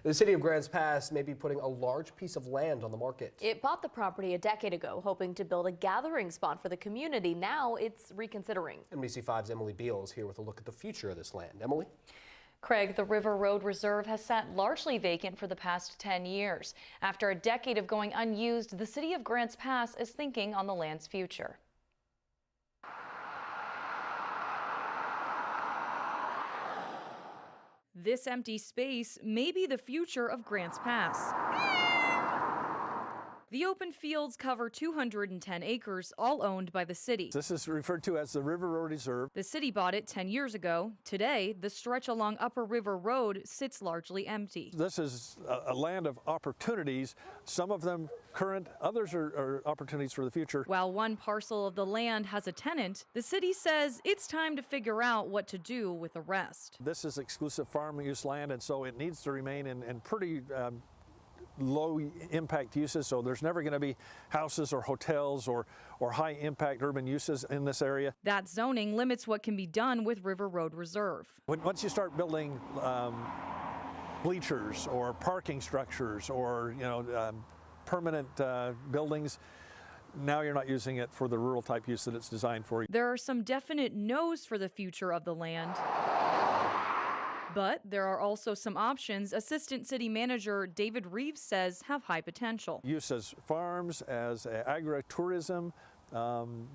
The city of Grants Pass may be putting a large piece of land on the market. It bought the property a decade ago, hoping to build a gathering spot for the community. Now it's reconsidering. NBC5's Emily Beal is here with a look at the future of this land. Emily? Craig, the River Road Reserve has sat largely vacant for the past 10 years. After a decade of going unused, the city of Grants Pass is thinking on the land's future. This empty space may be the future of Grants Pass. The open fields cover 210 acres, all owned by the city. This is referred to as the River Road Reserve. The city bought it 10 years ago. Today, the stretch along Upper River Road sits largely empty. This is a land of opportunities, some of them current, others are opportunities for the future. While one parcel of the land has a tenant, the city says it's time to figure out what to do with the rest. This is exclusive farm use land, and so it needs to remain in pretty low impact uses, so there's never going to be houses or hotels or high impact urban uses in this area. That zoning limits what can be done with River Road Reserve. Once you start building bleachers or parking structures or permanent buildings, now you're not using it for the rural type use that it's designed for. There are some definite no's for the future of the land. But there are also some options Assistant City Manager David Reeves says have high potential. Use as farms, as agritourism,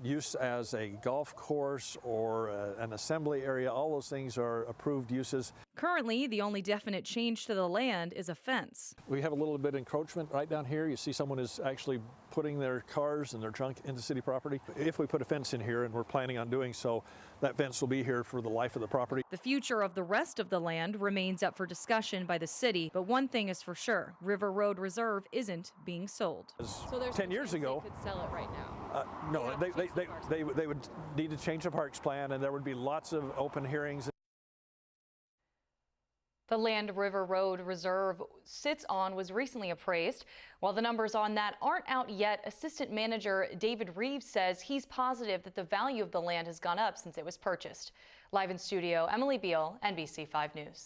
use as a golf course or an assembly area, all those things are approved uses. Currently, the only definite change to the land is a fence. We have a little bit of encroachment right down here. You see someone is actually putting their cars and their junk into city property. If we put a fence in here, and we're planning on doing so, that fence will be here for the life of the property. The future of the rest of the land remains up for discussion by the city, but one thing is for sure, River Road Reserve isn't being sold. So there's 10 years ago, they could sell it right now. no, they would need to change the parks plan, and there would be lots of open hearings. The land River Road Reserve sits on was recently appraised. While the numbers on that aren't out yet, Assistant Manager David Reeves says he's positive that the value of the land has gone up since it was purchased. Live in studio, Emily Beal, NBC5 News.